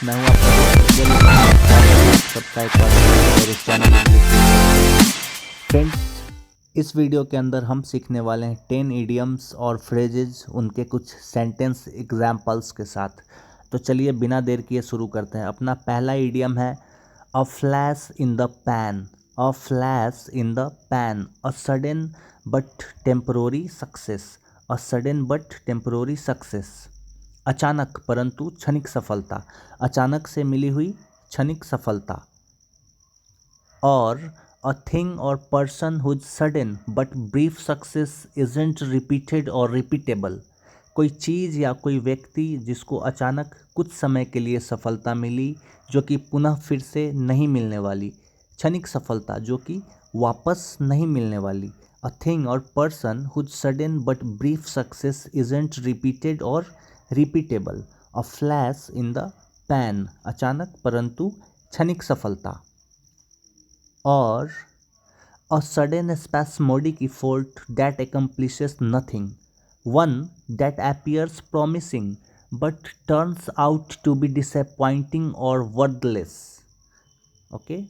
मैं हूं आपका दोस्त इंजल। सबका एक बार मेरे चैनल फ्रेंड्स, इस वीडियो के अंदर हम सीखने वाले हैं 10 इडियम्स और फ्रेजेज, उनके कुछ सेंटेंस एग्जाम्पल्स के साथ। तो चलिए बिना देर किए शुरू करते हैं। अपना पहला इडियम है अ flash in the pan. A flash in the pan, a sudden but temporary success. A sudden but temporary success, अचानक परंतु क्षणिक सफलता, अचानक से मिली हुई क्षणिक सफलता। और अ थिंग और person whose sudden but brief success isn't repeated और रिपीटेबल, कोई चीज़ या कोई व्यक्ति जिसको अचानक कुछ समय के लिए सफलता मिली जो कि पुनः फिर से नहीं मिलने वाली, क्षणिक सफलता जो कि वापस नहीं मिलने वाली। अ थिंग और person whose sudden but brief success isn't repeated और repeatable. A flash in the pan, अचानक परंतु क्षणिक सफलता। और a sudden spasmodic effort that accomplishes nothing, one that appears promising but turns out to be disappointing or worthless. Okay?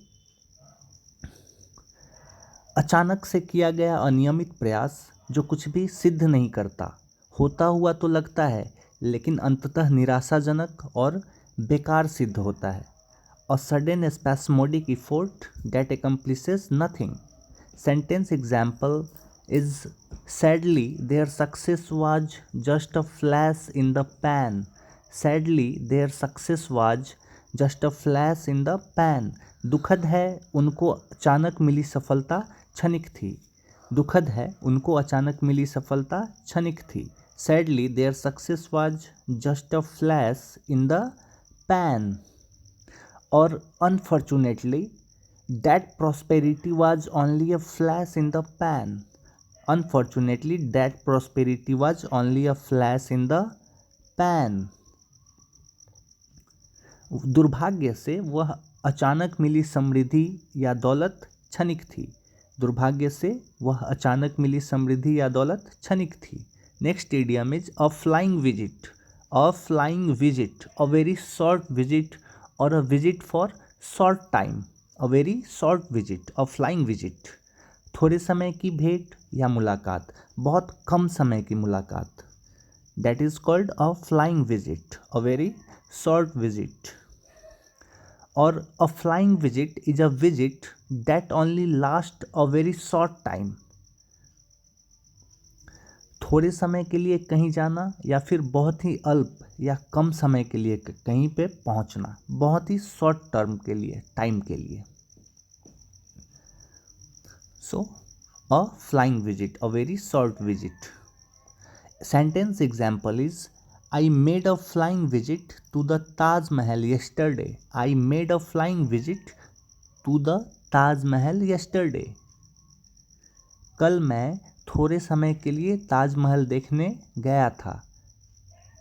अचानक से किया गया अनियमित प्रयास जो कुछ भी सिद्ध नहीं करता, होता हुआ तो लगता है लेकिन अंततः निराशाजनक और बेकार सिद्ध होता है। A sudden spasmodic effort that accomplishes nothing. Sentence example is sadly their success was just a flash in the pan. Sadly their success was just a flash in the pan. दुखद है उनको अचानक मिली सफलता क्षणिक थी। दुखद है उनको अचानक मिली सफलता क्षणिक थी। Sadly their success was just a flash in the pan. Or unfortunately that prosperity was only a flash in the pan. Unfortunately that prosperity was only a flash in the pan. दुर्भाग्य से वह अचानक मिली समृद्धि या दौलत क्षणिक थी। दुर्भाग्य से वह अचानक मिली समृद्धि या दौलत क्षणिक थी। Next idiom is a flying visit. A flying visit, a very short visit और a visit for short time. A very short visit, a flying visit, थोड़े समय की भेंट या मुलाकात, बहुत कम समय की मुलाकात। That is called a flying visit, a very short visit. और a flying visit is a visit that only last a very short time. थोड़े समय के लिए कहीं जाना या फिर बहुत ही अल्प या कम समय के लिए कहीं पे पहुंचना, बहुत ही शॉर्ट टर्म के लिए, टाइम के लिए। So a flying visit, a very short visit. Sentence example is I made a flying visit to the Taj Mahal yesterday. I made a flying visit to the Taj Mahal yesterday. कल मैं थोड़े समय के लिए ताजमहल देखने गया था।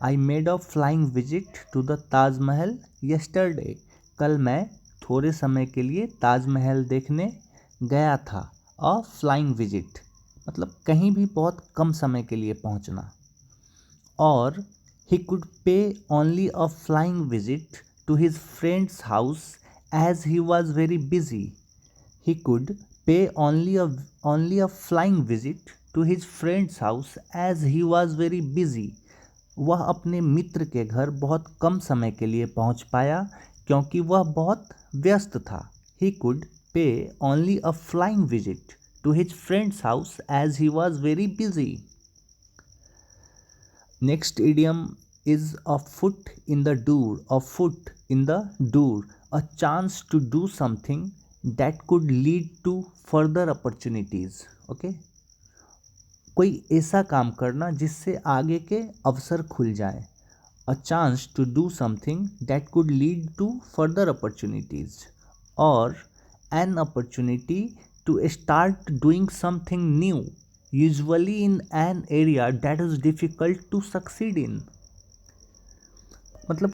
I made a flying visit to the Taj Mahal yesterday. कल मैं थोड़े समय के लिए ताजमहल देखने गया था। A flying visit मतलब कहीं भी बहुत कम समय के लिए पहुंचना। और he could pay only a flying visit to his friend's house as he was very busy. He could pay only a flying visit to his friend's house as he was very busy. वह अपने मित्र के घर बहुत कम समय के लिए पहुंच पाया क्योंकि वह बहुत व्यस्त था। He could pay only a flying visit to his friend's house as he was very busy. Next idiom is a foot in the door. A foot in the door, a chance to do something that could lead to further opportunities. Okay, कोई ऐसा काम करना जिससे आगे के अवसर खुल जाए। A chance to do something that could lead to further opportunities. Or an opportunity to start doing something new, usually in an area that is difficult to succeed in. मतलब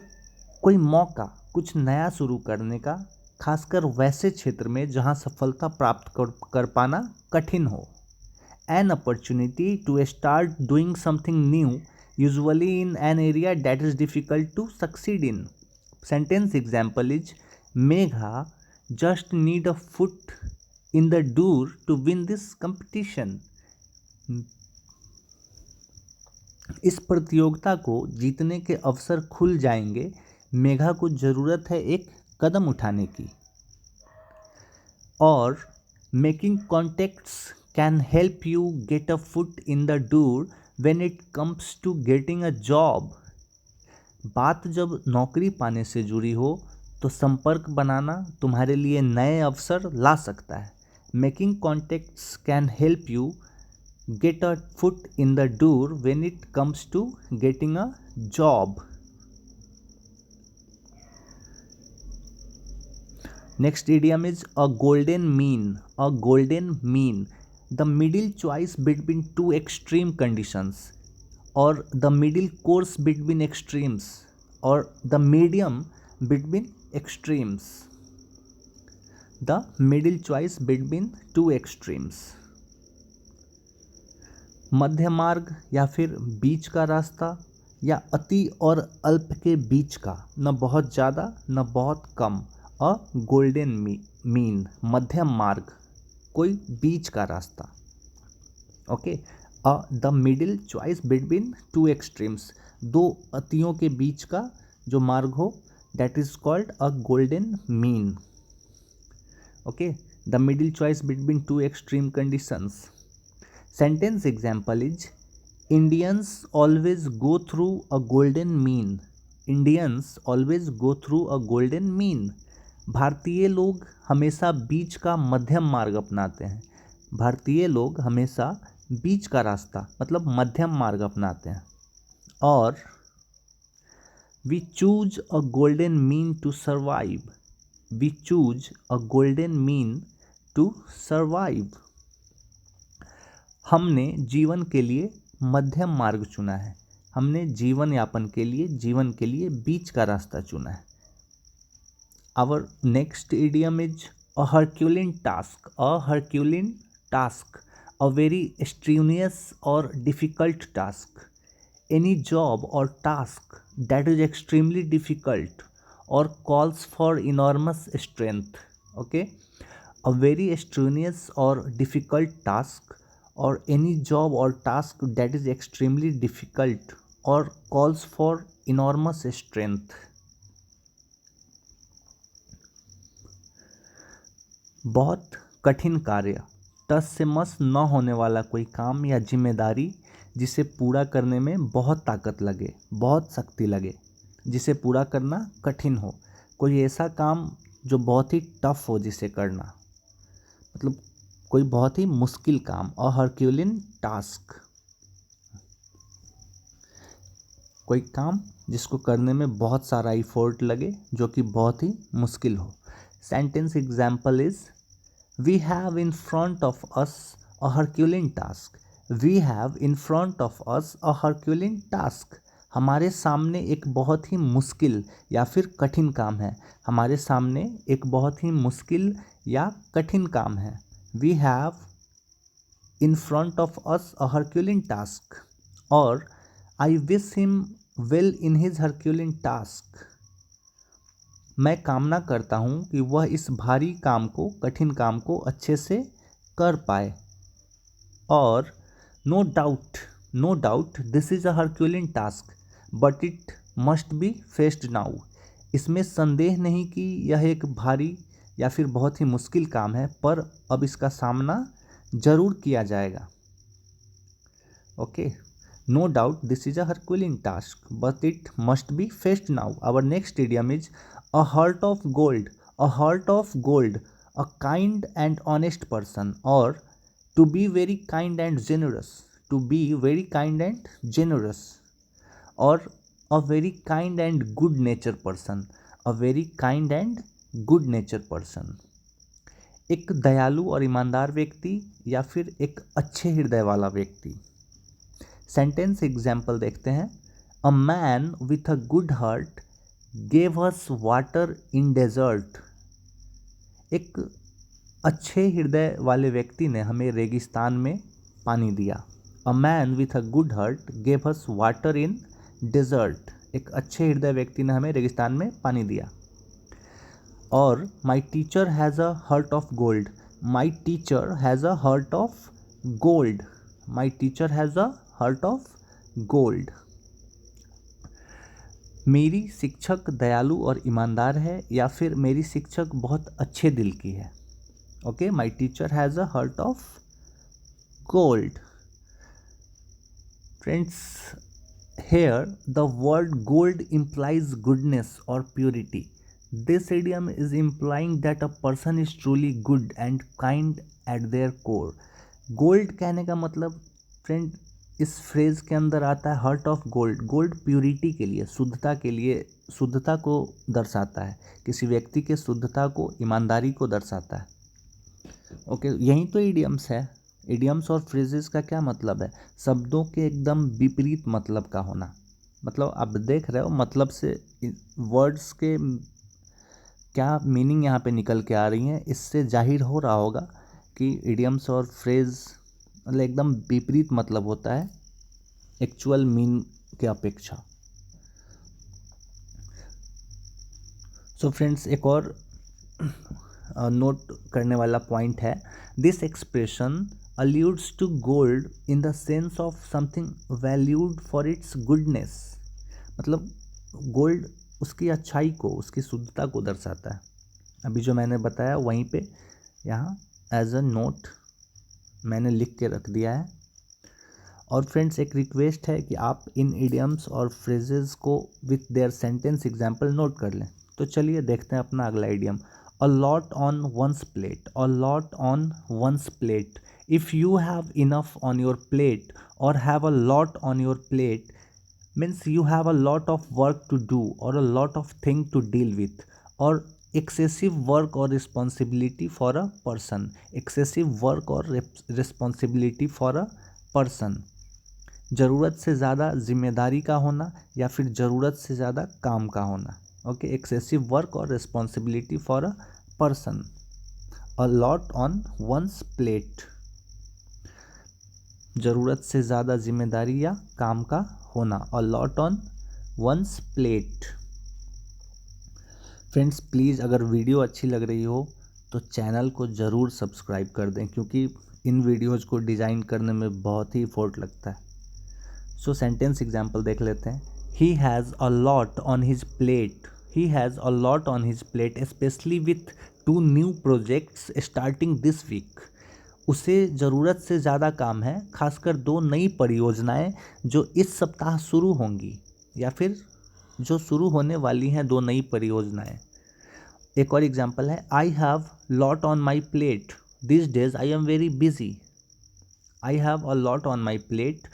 कोई मौका कुछ नया शुरू करने का, खासकर वैसे क्षेत्र में जहां सफलता प्राप्त कर पाना कठिन हो। An opportunity to start doing something new, usually in an area that is difficult to succeed in. Sentence example is Megha just need a foot in the door to win this competition. इस प्रतियोगिता को जीतने के अवसर खुल जाएंगे, मेघा को जरूरत है एक कदम उठाने की. और making contacts can help you get a foot in the door when it comes to getting a job. बात जब नौकरी पाने से जुड़ी हो तो संपर्क बनाना तुम्हारे लिए नए अवसर ला सकता है. Making contacts can help you get a foot in the door when it comes to getting a job. Next idiom is a golden mean. A golden mean, the middle choice between two extreme conditions, or the middle course between extremes, or the medium between extremes. The middle choice between two extremes. मध्य मार्ग या फिर बीच का रास्ता, या अति और अल्प के बीच का, न बहुत ज़्यादा न बहुत कम. अ गोल्डन मीन, मध्यम मार्ग, कोई बीच का रास्ता. Okay. The middle choice between two extremes, दो अतियों के बीच का जो मार्ग हो, that is called a golden mean. Okay. The middle choice between two extreme conditions. Sentence example is Indians always go through a golden mean. Indians always go through a golden mean. भारतीय लोग हमेशा बीच का मध्यम मार्ग अपनाते हैं. भारतीय लोग हमेशा बीच का रास्ता मतलब मध्यम मार्ग अपनाते हैं. और we choose a golden mean to survive. We choose a golden mean to survive. हमने जीवन के लिए मध्यम मार्ग चुना है. हमने जीवन यापन के लिए बीच का रास्ता चुना है. Our next idiom is a Herculean task. A Herculean task, a very strenuous or difficult task. Any job or task that is extremely difficult or calls for enormous strength. Okay, a very strenuous or difficult task, or any job or task that is extremely difficult or calls for enormous strength. बहुत कठिन कार्य, टस से मस न होने वाला कोई काम या जिम्मेदारी जिसे पूरा करने में बहुत ताकत लगे, बहुत शक्ति लगे, जिसे पूरा करना कठिन हो. कोई ऐसा काम जो बहुत ही टफ हो जिसे करना, मतलब कोई बहुत ही मुश्किल काम. अ हरक्यूलिन टास्क, कोई काम जिसको करने में बहुत सारा इफोर्ट लगे, जो कि बहुत ही मुश्किल हो. Sentence example is we have in front of us a Herculean task. We have in front of us a Herculean task. हमारे सामने एक बहुत ही मुश्किल या फिर कठिन काम है. हमारे सामने एक बहुत ही मुश्किल या कठिन काम है. We have in front of us a Herculean task. और I wish him well in his Herculean task. मैं कामना करता हूँ कि वह इस भारी काम को, कठिन काम को अच्छे से कर पाए. और no doubt this is a herculean task but it must be faced now. इसमें संदेह नहीं कि यह एक भारी या फिर बहुत ही मुश्किल काम है, पर अब इसका सामना जरूर किया जाएगा. Okay. No doubt this is a Herculean task, but it must be faced now. Our next idiom is a heart of gold. A heart of gold, a kind and honest person, or to be very kind and generous. To be very kind and generous, or a very kind and good nature person. A very kind and good nature person. एक दयालु और ईमानदार व्यक्ति या फिर एक अच्छे हृदय वाला व्यक्ति. सेंटेंस एग्जाम्पल देखते हैं. A man with a good heart gave us water in desert. एक अच्छे हृदय वाले व्यक्ति ने हमें रेगिस्तान में पानी दिया. A man with a good heart gave us water in desert. एक अच्छे हृदय व्यक्ति ने हमें रेगिस्तान में पानी दिया। और my teacher has a heart of gold, my teacher has a heart of gold, my teacher has a heart of gold. मेरी शिक्षक दयालु और ईमानदार है, या फिर मेरी शिक्षक बहुत अच्छे दिल की है। Okay, my teacher has a heart of gold. Friends, here the word gold implies goodness or purity. This idiom is implying that a person is truly good and kind at their core. Gold कहने का मतलब friend इस phrase के अंदर आता है heart of gold. Gold purity के लिए, शुद्धता के लिए, शुद्धता को दर्शाता है, किसी व्यक्ति के शुद्धता को, ईमानदारी को दर्शाता है। ओके, यही तो इडियम्स है। इडियम्स और फ्रेजेस का क्या मतलब है? शब्दों के एकदम विपरीत मतलब का होना। मतलब आप देख रहे हो मतलब से वर्ड्स के क्या मीनिंग यहाँ पे निकल के आ रही हैं, इससे जाहिर हो रहा होगा कि इडियम्स और फ्रेज मतलब एकदम विपरीत मतलब होता है एक्चुअल मीन के अपेक्षा। सो फ्रेंड्स, एक और नोट करने वाला पॉइंट है, this expression alludes to gold in the sense of something valued for its goodness। मतलब गोल्ड उसकी अच्छाई को, उसकी शुद्धता को दर्शाता है। अभी जो मैंने बताया वहीं पे यहाँ एज अ नोट मैंने लिख के रख दिया है। और फ्रेंड्स, एक रिक्वेस्ट है कि आप इन इडियम्स और फ्रेजेस को with their sentence example note कर लें। तो चलिए देखते हैं अपना अगला idiom, a lot on one's plate, a lot on one's plate. If you have enough on your plate or have a lot on your plate means you have a lot of work to do or a lot of thing to deal with, or excessive work or responsibility for a person, excessive work or responsibility for a person। ज़रूरत से ज़्यादा जिम्मेदारी का होना या फिर ज़रूरत से ज़्यादा काम का होना। ओके, एक्सेसिव वर्क और responsibility for a person, a lot on one's plate, ज़रूरत से ज़्यादा जिम्मेदारी या काम का होना, a lot on one's plate. Friends, please अगर वीडियो अच्छी लग रही हो तो चैनल को ज़रूर सब्सक्राइब कर दें, क्योंकि इन वीडियोज़ को डिज़ाइन करने में बहुत ही एफर्ट लगता है। सो सेंटेंस एग्जाम्पल देख लेते हैं। He has a lot on his plate, he has a lot on his plate specially with 2 new projects starting this week. उसे ज़रूरत से ज़्यादा काम है, खासकर 2 नई परियोजनाएं जो इस सप्ताह शुरू होंगी, या फिर जो शुरू होने वाली हैं 2 नई परियोजनाएं। एक और एग्जांपल है, I have lot on my plate this days I am very busy. I have a lot on my plate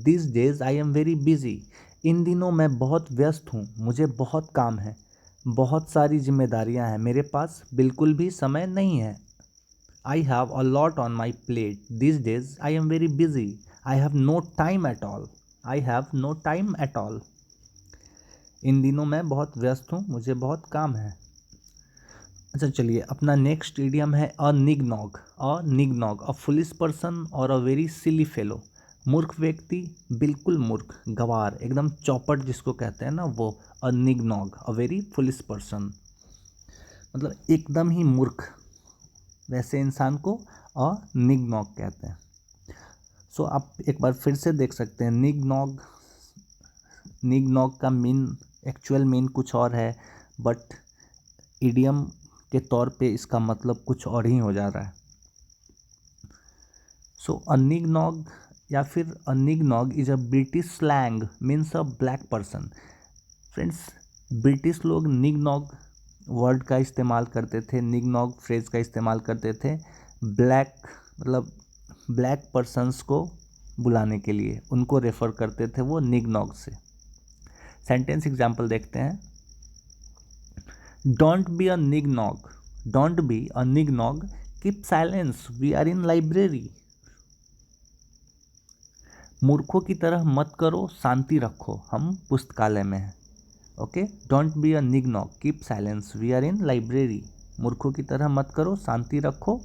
this days I am very busy. इन दिनों मैं बहुत व्यस्त हूँ, मुझे बहुत काम है, बहुत सारी जिम्मेदारियाँ हैं, मेरे पास बिल्कुल भी समय नहीं है। I have a lot on my plate these days. I am very busy. I have no time at all. I have no time at all. इन दिनों मैं बहुत व्यस्त हूँ, मुझे बहुत काम है। अच्छा, चलिए अपना नेक्स्ट इडियम है अ निगनॉग। अ निगनॉग, अ फुलिश पर्सन और अ वेरी सिली फेलो। मूर्ख व्यक्ति, बिल्कुल मूर्ख, गवार, एकदम चौपट जिसको कहते हैं ना वो, अ निगनॉग, अ वेरी फुलिश पर्सन, मतलब एकदम ही मूर्ख, वैसे इंसान को अ निगनॉग कहते हैं। सो आप एक बार फिर से देख सकते हैं, निगनॉग, निगनॉग का मीन, एक्चुअल मीन कुछ और है, बट इडियम के तौर पे इसका मतलब कुछ और ही हो जा रहा है। सो अ निगनॉग या फिर a nignog is a British slang means a black person. Friends, British लोग निगनॉग वर्ड का इस्तेमाल करते थे, निगनॉग फ्रेज का इस्तेमाल करते थे ब्लैक, मतलब ब्लैक पर्सन्स को बुलाने के लिए, उनको रेफ़र करते थे वो निगनॉग से। सेंटेंस एग्जांपल देखते हैं, don't be a nignog, don't be a nignog, keep silence, we are in library. मूर्खों की तरह मत करो, शांति रखो, हम पुस्तकालय में हैं। Okay, don't be a nignog, keep silence, we are in library. मूर्खों की तरह मत करो, शांति रखो,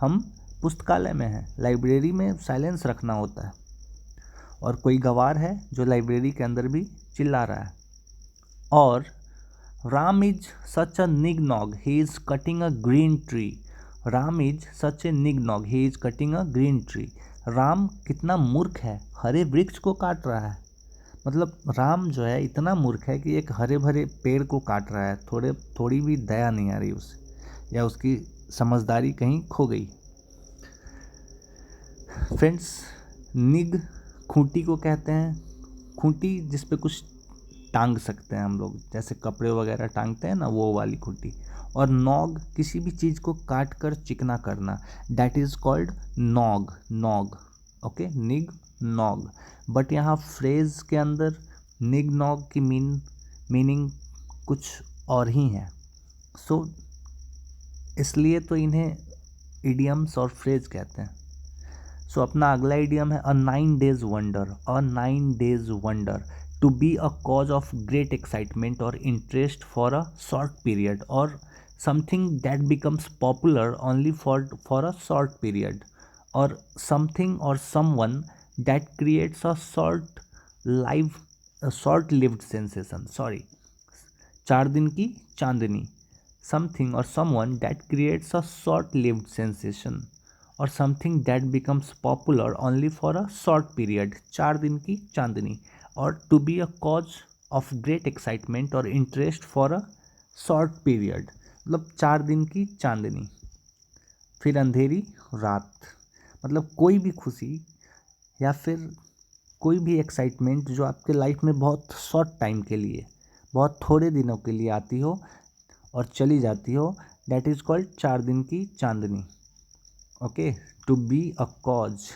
हम पुस्तकालय में हैं। लाइब्रेरी में साइलेंस रखना होता है। और कोई गवार है जो लाइब्रेरी के अंदर भी चिल्ला रहा है। और Ram is such a nignog, he is cutting a green tree. Ram is such a nignog, he is cutting a green tree. Ram कितना मूर्ख है, हरे वृक्ष को काट रहा है। मतलब राम जो है इतना मूर्ख है कि एक हरे भरे पेड़ को काट रहा है। थोड़ी भी दया नहीं आ रही उसे, या उसकी समझदारी कहीं खो गई। फ्रेंड्स, निग खूंटी को कहते हैं, खूंटी जिस पे कुछ टांग सकते हैं हम लोग, जैसे कपड़े वगैरह टांगते हैं ना, वो वाली खूंटी। और नॉग किसी भी चीज़ को काट कर चिकना करना, that is called nog. Nog, okay, nig nog. But यहाँ फ्रेज के अंदर निग नॉग की मीनिंग कुछ और ही है। सो इसलिए तो इन्हें इडियम्स और फ्रेज कहते हैं। सो अपना अगला इडियम है a 9 days wonder. A 9 days wonder, to be a cause of great excitement और interest for a short period, और something that becomes popular only for a short period, और समथिंग और someone that creates a short lived sensation. Sorry, 4 दिन की चांदनी। Something और someone that creates a short lived sensation और something that becomes popular only for a short period, 4 दिन की चांदनी। और to be a cause of great excitement और interest for a short period, मतलब 4 दिन की चांदनी। फिर अंधेरी रात, मतलब कोई भी खुशी या फिर कोई भी एक्साइटमेंट जो आपके लाइफ में बहुत शॉर्ट टाइम के लिए, बहुत थोड़े दिनों के लिए आती हो और चली जाती हो, दैट इज़ कॉल्ड 4 दिन की चांदनी। Okay, to be a cause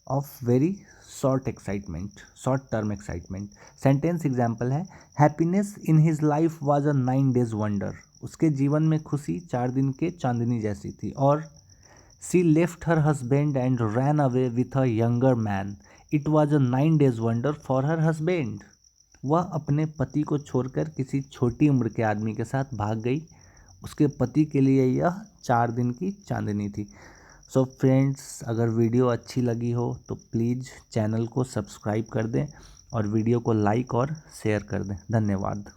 of very short excitement, short term excitement. Sentence example है, happiness in his life was a 9 days wonder. उसके जीवन में खुशी 4 दिन के चांदनी जैसी थी। और she left her husband and ran away with a younger man, it was a 9 days wonder for her husband. वह अपने पति को छोड़कर किसी छोटी उम्र के आदमी के साथ भाग गई, उसके पति के लिए यह 4 दिन की चांदनी थी। सो फ्रेंड्स, अगर वीडियो अच्छी लगी हो तो प्लीज़ चैनल को सब्सक्राइब कर दें और वीडियो को लाइक और शेयर कर दें। धन्यवाद।